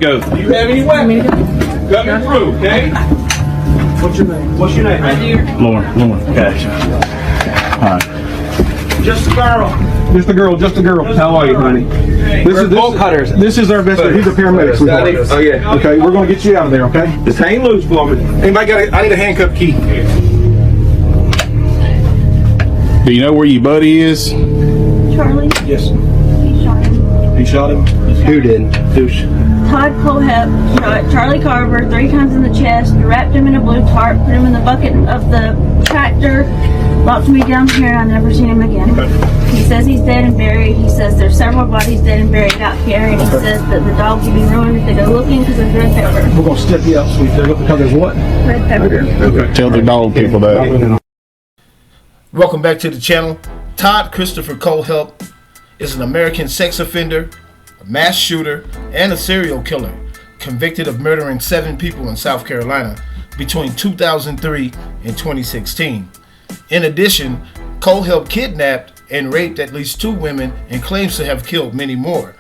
go. Do you have any weapons? Coming through, okay? What's your name? What's your name? Right here. Lauren. Gotcha. All right. Just a girl. Just a girl, just a girl. How are you, honey? We're bolt cutters. This is our best. He's a paramedic. Oh, yeah. Okay, we're going to get you out of there, okay? Just hang loose for me. Anybody got I need a handcuff key. Do you know where your buddy is? Charlie. Yes. He shot him. He shot him? Who did? Todd KOHLHEPP shot Charlie Carver 3 times in the chest, wrapped him in a blue tarp, put him in the bucket of the tractor, locked me down here, and I never seen him again. He says he's dead and buried. He says there's several bodies dead and buried out here, and he says that the dogs will be ruined if they go looking because of red pepper. We're going to step you up, sweetheart, because there's what? Red pepper. Okay. Tell the dog people that. Welcome back to the channel. Todd Christopher KOHLHEPP is an American sex offender, a mass shooter, and a serial killer, convicted of murdering 7 people in South Carolina between 2003 and 2016. In addition, KOHLHEPP kidnapped and raped at least 2 women and claims to have killed many more.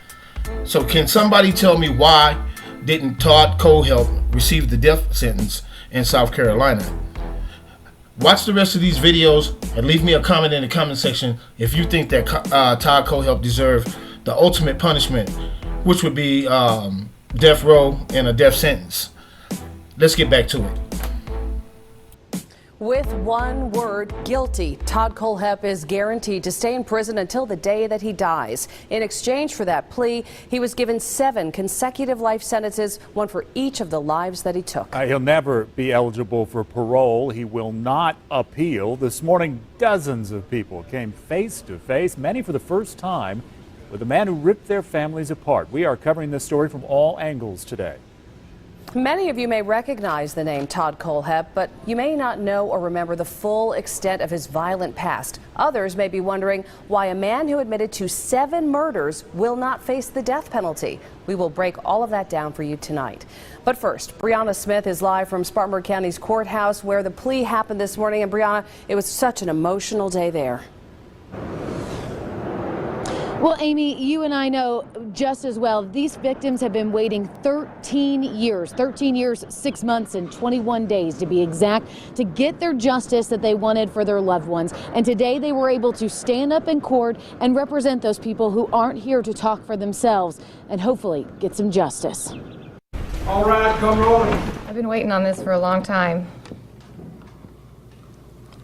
So can somebody tell me why didn't Todd KOHLHEPP receive the death sentence in South Carolina? Watch the rest of these videos and leave me a comment in the comment section if you think that Todd KOHLHEPP deserved the ultimate punishment, which would be death row and a death sentence. Let's get back to it. With one word, guilty, Todd KOHLHEPP is guaranteed to stay in prison until the day that he dies. In exchange for that plea, he was given 7 consecutive life sentences, one for each of the lives that he took. He'll never be eligible for parole. He will not appeal. This morning, dozens of people came face to face, many for the first time, with a man who ripped their families apart. We are covering this story from all angles today. Many of you may recognize the name Todd KOHLHEPP, but you may not know or remember the full extent of his violent past. Others may be wondering why a man who admitted to 7 murders will not face the death penalty. We will break all of that down for you tonight. But first, Brianna Smith is live from Spartanburg County's courthouse where the plea happened this morning. And Brianna, it was such an emotional day there. Well, Amy, you and I know just as well, these victims have been waiting 13 years, 6 months, and 21 days to be exact, to get their justice that they wanted for their loved ones. And today they were able to stand up in court and represent those people who aren't here to talk for themselves and hopefully get some justice. All right, come rolling. I've been waiting on this for a long time.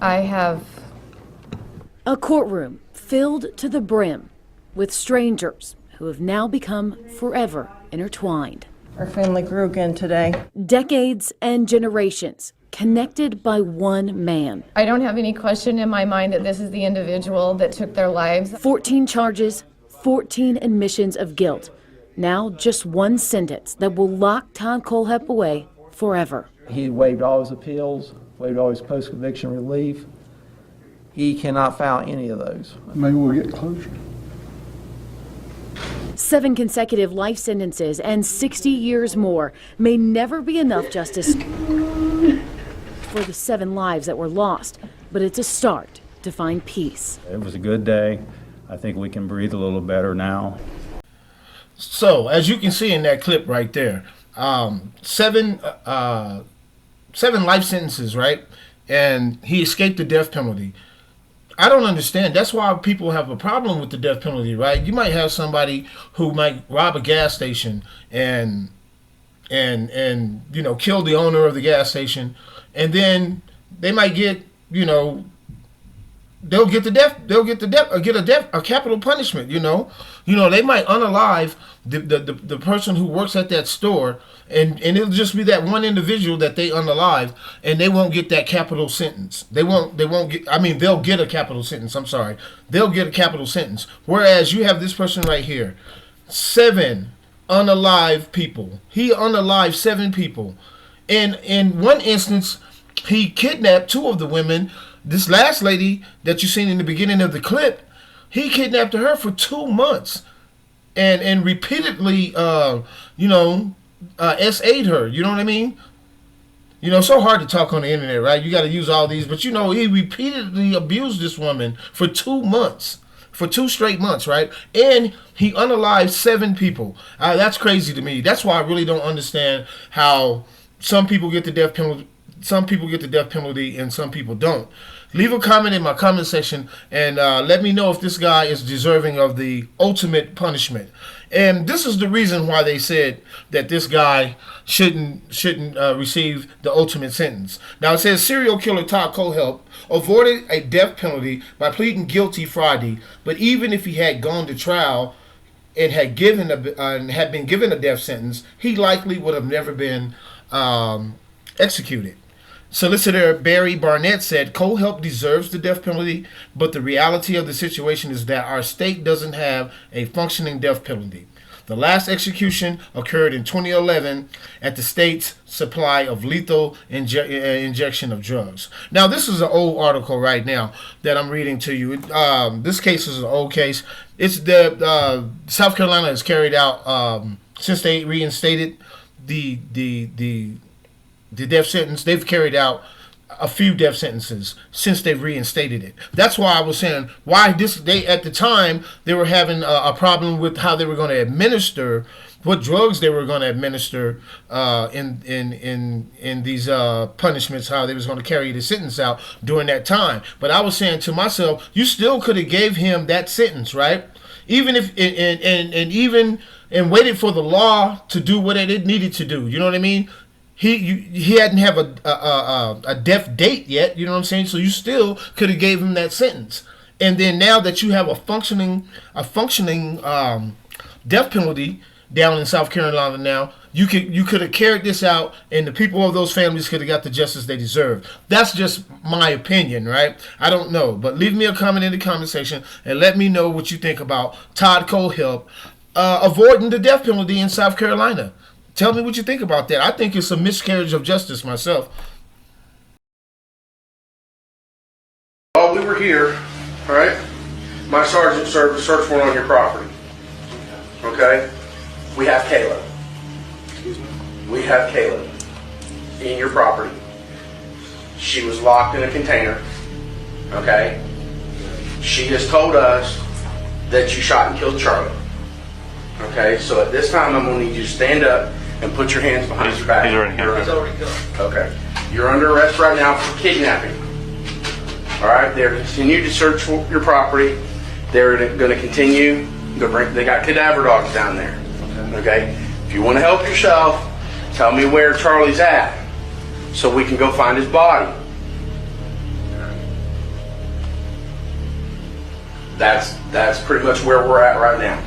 I have A courtroom filled to the brim with strangers who have now become forever intertwined. Our family grew again today. Decades and generations connected by one man. I don't have any question in my mind that this is the individual that took their lives. 14 charges, 14 admissions of guilt. Now just one sentence that will lock Todd KOHLHEPP away forever. He waived all his appeals, waived all his post-conviction relief. He cannot file any of those. Maybe we'll get closer. 7 consecutive life sentences and 60 years more may never be enough justice for the 7 lives that were lost, but it's a start to find peace. It was a good day. I think we can breathe a little better now. So, as you can see in that clip right there, 7 life sentences, right? And he escaped the death penalty. I don't understand. That's why people have a problem with the death penalty, right? You might have somebody who might rob a gas station and you know, kill the owner of the gas station, and then they might get, you know, get a capital punishment, you know. They might unalive the person who works at that store, and it'll just be that one individual that they unalive, and they won't get that capital sentence. They won't get, I mean, they'll get a capital sentence. I'm sorry. They'll get a capital sentence. Whereas you have this person right here, 7 unalive people. He unalived 7 people. And in one instance, he kidnapped 2 of the women. This last lady that you seen in the beginning of the clip, he kidnapped her for 2 months and repeatedly, SA'd her. You know what I mean? It's so hard to talk on the internet, right? You got to use all these. But, he repeatedly abused this woman for 2 months. for 2 straight months, right? And he unalived 7 people. That's crazy to me. That's why I really don't understand how some people get the death penalty. Some people get the death penalty and some people don't. Leave a comment in my comment section and let me know if this guy is deserving of the ultimate punishment. And this is the reason why they said that this guy shouldn't receive the ultimate sentence. Now it says serial killer Todd KOHLHEPP avoided a death penalty by pleading guilty Friday, but even if he had gone to trial and had been given a death sentence, he likely would have never been executed. Solicitor Barry Barnett said KOHLHEPP deserves the death penalty, but the reality of the situation is that our state doesn't have a functioning death penalty. The last execution occurred in 2011 at the state's supply of lethal injection of drugs. Now, this is an old article right now that I'm reading to you. This case is an old case. It's the South Carolina has carried out since they reinstated the death sentence. They've carried out a few death sentences since they've reinstated it. That's why I was saying why they at the time they were having a problem with how they were going to administer, what drugs they were going to administer in these punishments, how they was going to carry the sentence out during that time. But I was saying to myself, you still could have gave him that sentence, right? Even if and waited for the law to do what it needed to do. You know what I mean? He hadn't have a death date yet, you know what I'm saying? So you still could have gave him that sentence. And then now that you have a functioning death penalty down in South Carolina now, you could have carried this out, and the people of those families could have got the justice they deserve. That's just my opinion, right? I don't know, but leave me a comment in the comment section and let me know what you think about Todd KOHLHEPP avoiding the death penalty in South Carolina. Tell me what you think about that. I think it's a miscarriage of justice myself. While we were here, all right, my sergeant served a search warrant on your property. Okay? We have Caleb. We have Caleb in your property. She was locked in a container. Okay? She has told us that you shot and killed Charlie. Okay? So at this time, I'm going to need you to stand up and put your hands behind your back. He's already gone. Okay. You're under arrest right now for kidnapping. All right. They're continue to search your property. They're going to continue. They got cadaver dogs down there. Okay. If you want to help yourself, tell me where Charlie's at, so we can go find his body. That's pretty much where we're at right now.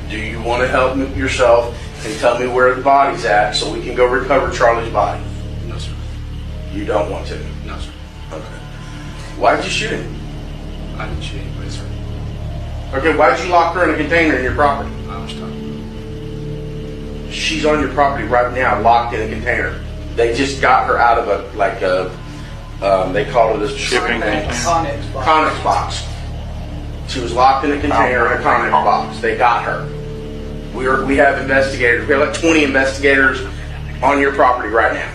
Do you want to help yourself and tell me where the body's at so we can go recover Charlie's body? No, sir. You don't want to? No, sir. Okay. Why'd you shoot him? I didn't shoot anybody, sir. Okay, why'd you lock her in a container in your property? I was talking. She's on your property right now, locked in a container. They just got her out of they call it a shipping Connex box. She was locked in a container in a Connex box. They got her. We have investigators. We have like 20 investigators on your property right now.